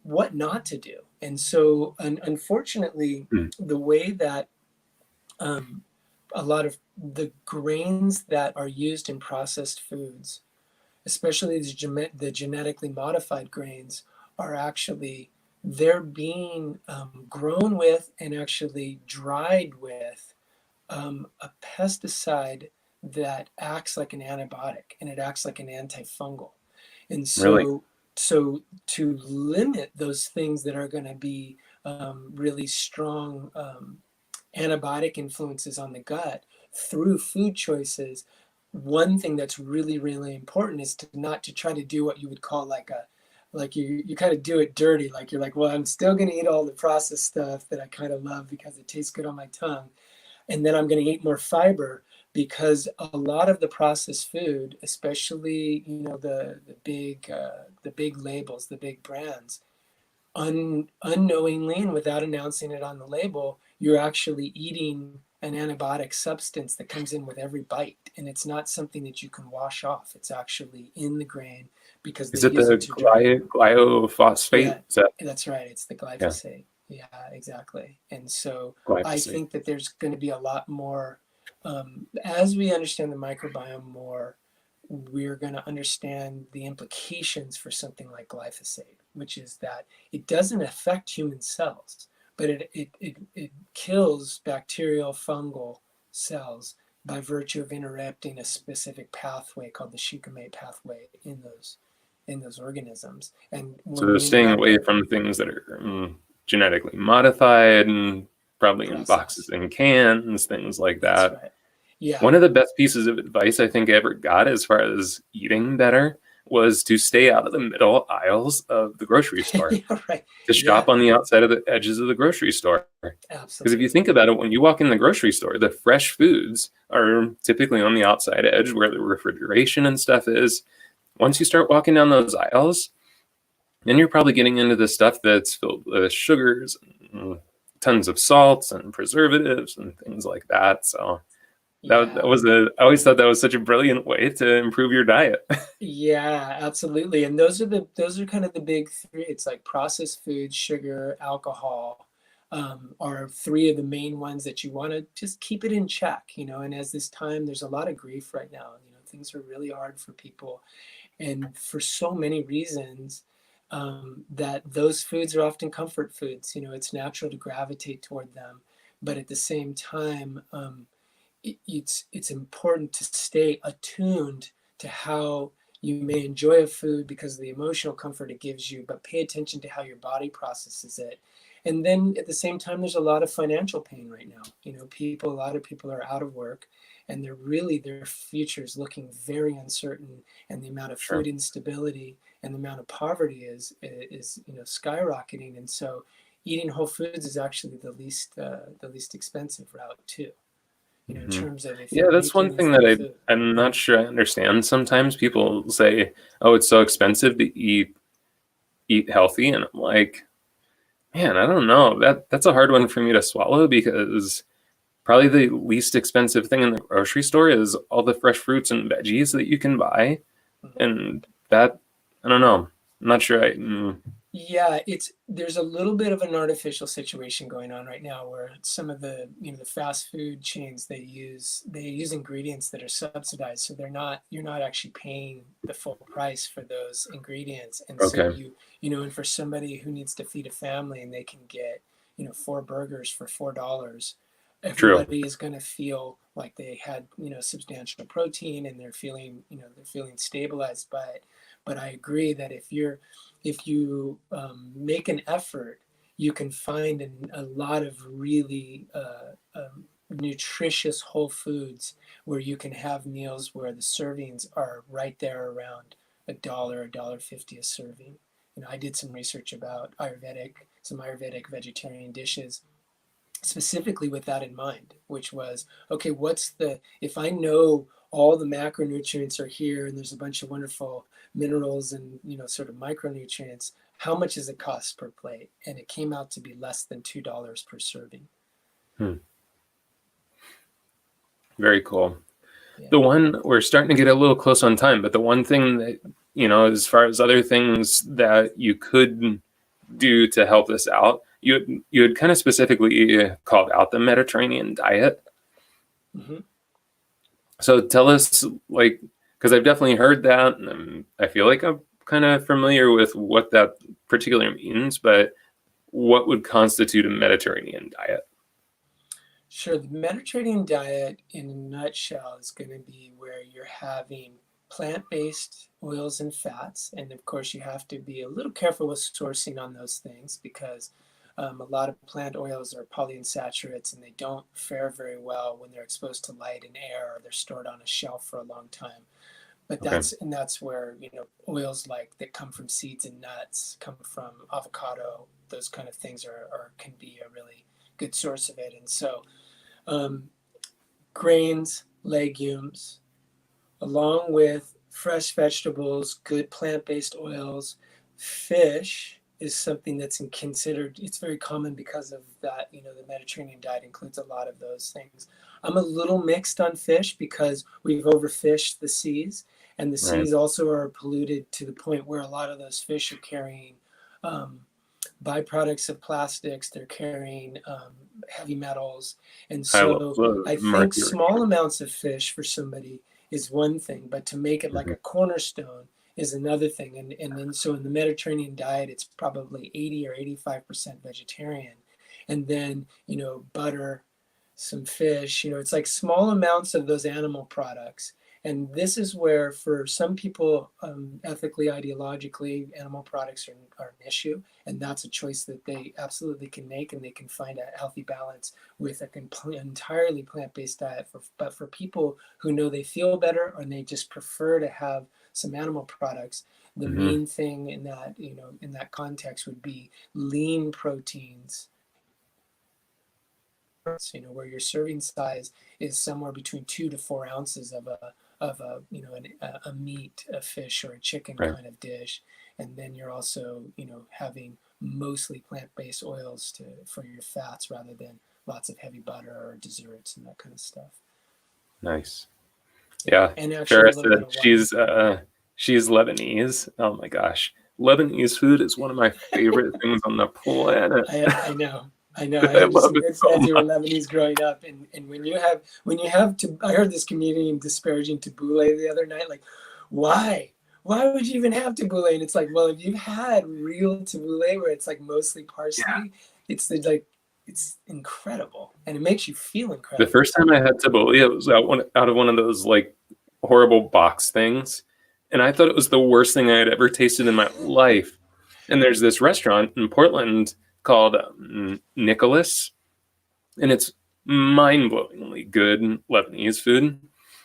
what not to do. And so unfortunately, the way that a lot of the grains that are used in processed foods, especially the genetically modified grains, are actually, they're being grown with and actually dried with a pesticide that acts like an antibiotic, and it acts like an antifungal. And so, so to limit those things that are going to be really strong antibiotic influences on the gut through food choices, one thing that's really, really important is to not to try to do what you would call like you kind of do it dirty. Like you're like, well, I'm still going to eat all the processed stuff that I kind of love because it tastes good on my tongue. And then I'm going to eat more fiber, because a lot of the processed food, especially, the big labels, the big brands, unknowingly and without announcing it on the label, you're actually eating an antibiotic substance that comes in with every bite. And it's not something that you can wash off. It's actually in the grain because they Is it use it the to dry. glyphosate? Yeah, Is that, that's right. It's the yeah, glyphosate. Yeah, exactly. And so I glyphosate. think that there's going to be a lot more, as we understand the microbiome more, we're going to understand the implications for something like glyphosate, which is that it doesn't affect human cells, but it kills bacterial, fungal cells by virtue of interrupting a specific pathway called the shikimate pathway in those organisms. And So when they're we staying interrupt away that from things that are genetically modified and probably in boxes process, and cans, things like that's that. right. Yeah. One of the best pieces of advice I think I ever got as far as eating better was to stay out of the middle aisles of the grocery store, Yeah, right. to Yeah, shop on the outside of the edges of the grocery store. Because if you think absolutely. about it, when you walk in the grocery store, the fresh foods are typically on the outside edge where the refrigeration and stuff is. Once you start walking down those aisles, then you're probably getting into the stuff that's filled with sugars and tons of salts and preservatives and things like that. So that Yeah. was I always thought that was such a brilliant way to improve your diet. Yeah, absolutely. And those are kind of the big three. It's like processed food, sugar, alcohol, are three of the main ones that you want to just keep it in check, And as this time, there's a lot of grief right now. Things are really hard for people, and for so many reasons, that those foods are often comfort foods. It's natural to gravitate toward them, but at the same time, it's important to stay attuned to how you may enjoy a food because of the emotional comfort it gives you, but pay attention to how your body processes it. And then at the same time, there's a lot of financial pain right now. A lot of people are out of work, and their future is looking very uncertain, and the amount of Sure. food instability and the amount of poverty is skyrocketing. And so eating whole foods is actually the least expensive route too, in Hmm. terms of if Yeah, you're that's one making thing these that whole food. I'm Yeah. not sure I understand. Sometimes people say, "Oh, it's so expensive to eat healthy," and I'm like, man, I don't know. That's a hard one for me to swallow because probably the least expensive thing in the grocery store is all the fresh fruits and veggies that you can buy, Mhm. and that I don't know. I'm not sure. Yeah, there's a little bit of an artificial situation going on right now where some of the fast food chains, they use ingredients that are subsidized, so you're not actually paying the full price for those ingredients. And so Okay, and for somebody who needs to feed a family and they can get, four burgers for $4, true. everybody is going to feel like they had, substantial protein, and they're feeling stabilized by it. But I agree that if you make an effort, you can find a lot of really nutritious whole foods where you can have meals where the servings are right there around $1, $1.50 a serving. I did some research about some Ayurvedic vegetarian dishes, specifically with that in mind, which was, okay, if I know all the macronutrients are here and there's a bunch of wonderful minerals and, sort of micronutrients, how much does it cost per plate? And it came out to be less than $2 per serving. Hmm. Very cool. Yeah. The one we're starting to get a little close on time, but the one thing that as far as other things that you could do to help this out, you had kind of specifically called out the Mediterranean diet. Mm-hmm. So tell us, like, because I've definitely heard that, and I feel like I'm kind of familiar with what that particularly means, but what would constitute a Mediterranean diet? Sure. The Mediterranean diet, in a nutshell, is going to be where you're having plant-based oils and fats. And of course, you have to be a little careful with sourcing on those things because A lot of plant oils are polyunsaturates, and they don't fare very well when they're exposed to light and air, or they're stored on a shelf for a long time. But Okay. that's where, oils like that come from seeds and nuts, come from avocado, those kind of things can be a really good source of it. And so grains, legumes, along with fresh vegetables, good plant-based oils. Fish is something that's considered, it's very common because of that, the Mediterranean diet includes a lot of those things. I'm a little mixed on fish because we've overfished the seas, and the Right. seas also are polluted to the point where a lot of those fish are carrying byproducts of plastics, they're carrying heavy metals. And High levels so of I think mercury. small amounts of fish for somebody is one thing, but to make it like a cornerstone is another thing. And then so in the Mediterranean diet, it's probably 80 or 85% vegetarian. And then, butter, some fish, it's like small amounts of those animal products. And this is where, for some people, ethically, ideologically, animal products are an issue. And that's a choice that they absolutely can make, and they can find a healthy balance with entirely plant-based diet. But for people who know they feel better, or they just prefer to have some animal products, the main thing in that, in that context would be lean proteins, where your serving size is somewhere between 2 to 4 ounces of a meat, a fish, or a chicken Right. kind of dish. And then you're also, having mostly plant-based oils for your fats, rather than lots of heavy butter or desserts and that kind of stuff. Nice. Yeah. And actually a little bit of wine. She's Lebanese. Oh my gosh. Lebanese food is one of my favorite things on the planet. I know. I I have love some it good so friends who were much. Lebanese growing up, and when you have to, I heard this comedian disparaging tabbouleh the other night, like, why? Why would you even have tabbouleh? And it's like, well, if you've had real tabbouleh where it's like mostly Yeah. parsley, it's incredible, and it makes you feel The incredible. first time I had tabbouleh, it was out of one of those like horrible box things, and I thought it was the worst thing I had ever tasted in my life. And there's this restaurant in Portland called Nicholas, and it's mind-blowingly good Lebanese food.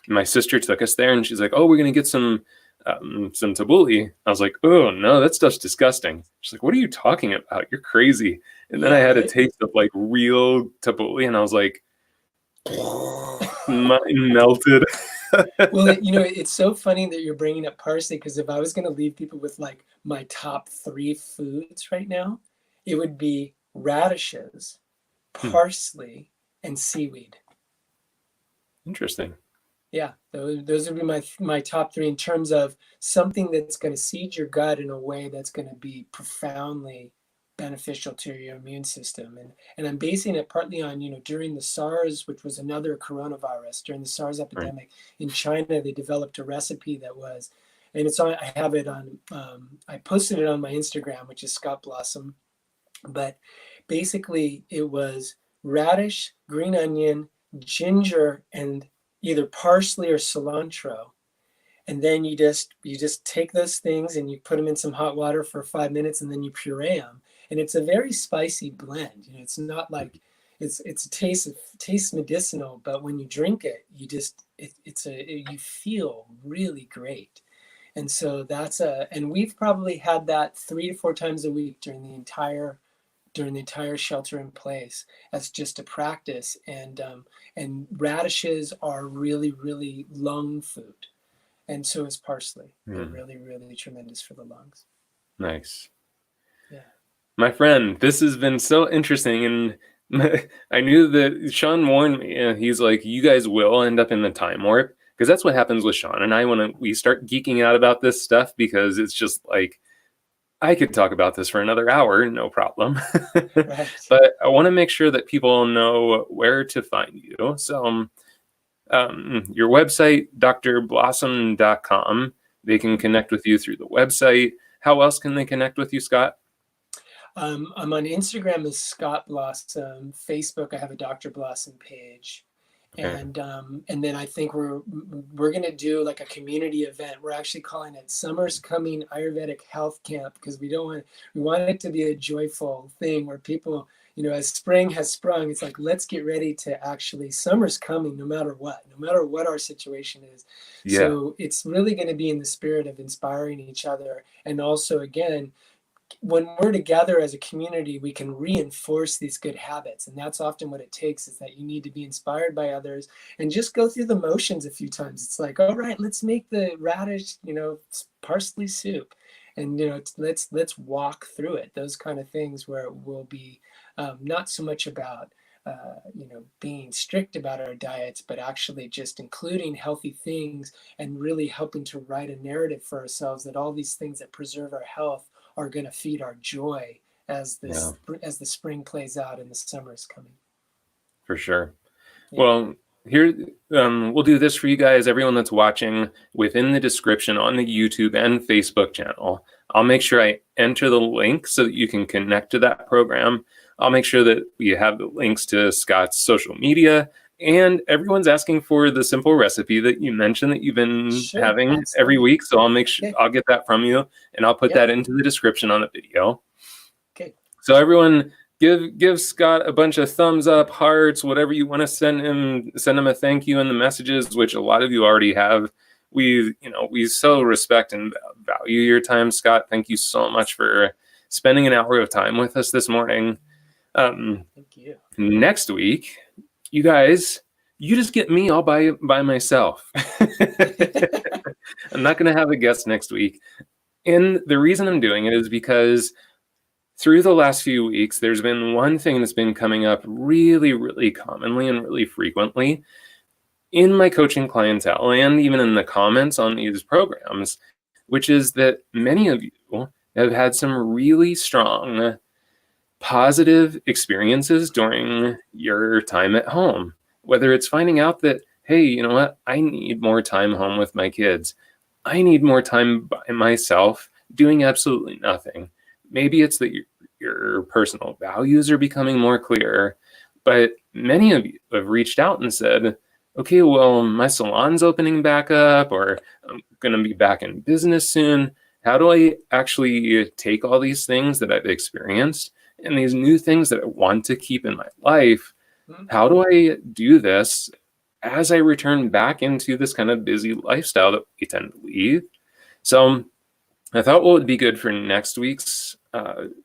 My sister took us there, and she's like, "Oh, we're gonna get some tabbouleh." I was like, "Oh no, that stuff's disgusting." She's like, "What are you talking about? You're crazy." And then I Yeah, had a right. taste of like real tabbouleh, and I was like, mine melted. Well, it's so funny that you're bringing up parsley, because if I was going to leave people with like my top 3 foods right now, it would be radishes, parsley, and seaweed. Interesting. Yeah, those would be my top 3 in terms of something that's going to seed your gut in a way that's going to be profoundly beneficial to your immune system. And I'm basing it partly on, during the SARS, which was another coronavirus, during the SARS Right. epidemic in China, they developed a recipe that was, and it's on, I have it on, I posted it on my Instagram, which is Scott Blossom. But basically it was radish, green onion, ginger, and either parsley or cilantro. And then you just take those things and you put them in some hot water for 5 minutes, and then you puree them. And it's a very spicy blend. It's not like it's tastes medicinal, but when you drink it, you feel really great. And so and we've probably had that 3 to 4 times a week during the entire shelter in place as just a practice. And radishes are really, really lung food. And so is parsley. They're really, really tremendous for the lungs. Nice. Yeah. My friend, this has been so interesting. And I knew that Sean warned me. And he's like, you guys will end up in the time warp. Because that's what happens with Sean and I when we start geeking out about this stuff, because it's just like, I could talk about this for another hour, no problem. Right. But I want to make sure that people know where to find you. So your website, drblossom.com, they can connect with you through the website. How else can they connect with you, Scott? I'm on Instagram as Scott Blossom. Facebook, I have a Dr. Blossom page. And then I think we're going to do like a community event. We're actually calling it Summer's Coming Ayurvedic Health Camp, because we want it to be a joyful thing where people, you know, as spring has sprung, it's like, let's get ready to actually, summer's coming no matter what our situation is. Yeah. So it's really going to be in the spirit of inspiring each other. And also, again, when we're together as a community, we can reinforce these good habits. And that's often what it takes, is that you need to be inspired by others and just go through the motions a few times. It's like, all right, let's make the radish, you know, parsley soup. And, you know, let's walk through it. Those kind of things where it will be not so much about, you know, being strict about our diets, but actually just including healthy things and really helping to write a narrative for ourselves that all these things that preserve our health are going to feed our joy as as the spring plays out and the summer is coming. For sure. Yeah. Well, here we'll do this for you guys, everyone that's watching. Within the description on the YouTube and Facebook channel, I'll make sure I enter the link so that you can connect to that program. I'll make sure that we have the links to Scott's social media, and everyone's asking for the simple recipe that you mentioned that you've been having every week. So I'll make sure I'll get that from you, and I'll put that into the description on the video. Okay. So everyone, give Scott a bunch of thumbs up, hearts, whatever you want to send him. Send him a thank you in the messages, which a lot of you already have. We so respect and value your time, Scott. Thank you so much for spending an hour of time with us this morning. Thank you. Next week, you guys, you just get me all by myself. I'm not going to have a guest next week. And the reason I'm doing it is because through the last few weeks, there's been one thing that's been coming up really, really commonly and really frequently in my coaching clientele and even in the comments on these programs, which is that many of you have had some really strong positive experiences during your time at home, whether it's finding out that, hey, you know what, I need more time home with my kids. I need more time by myself doing absolutely nothing. Maybe it's that your personal values are becoming more clear, but many of you have reached out and said, okay, well, my salon's opening back up, or I'm going to be back in business soon. How do I actually take all these things that I've experienced and these new things that I want to keep in my life? How do I do this as I return back into this kind of busy lifestyle that we tend to lead? So I thought what would be good for next week's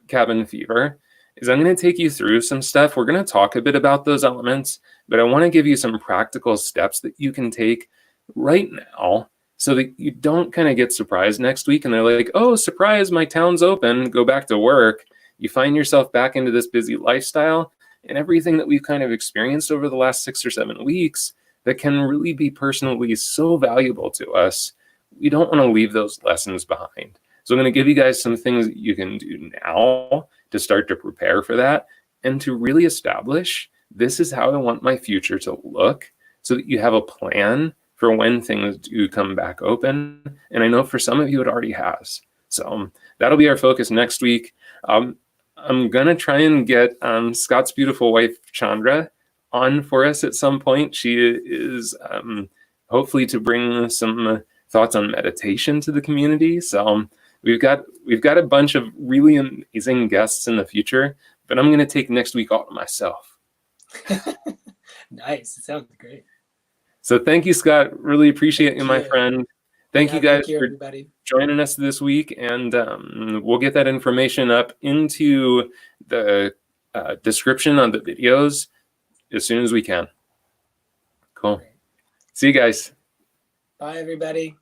Cabin Fever is I'm going to take you through some stuff. We're going to talk a bit about those elements, but I want to give you some practical steps that you can take right now so that you don't kind of get surprised next week and they're like, oh, surprise, my town's open, go back to work. You find yourself back into this busy lifestyle and everything that we've kind of experienced over the last 6 or 7 weeks that can really be personally so valuable to us. We don't want to leave those lessons behind. So I'm going to give you guys some things that you can do now to start to prepare for that and to really establish this is how I want my future to look so that you have a plan for when things do come back open. And I know for some of you it already has. So that'll be our focus next week. I'm going to try and get Scott's beautiful wife, Chandra, on for us at some point. She is hopefully to bring some thoughts on meditation to the community. So we've got a bunch of really amazing guests in the future, but I'm going to take next week all to myself. Nice. It sounds great. So thank you, Scott. Really appreciate you, my friend. Thank you guys for everybody joining us this week, and we'll get that information up into the description on the videos as soon as we can. Cool. See you guys. Bye, everybody.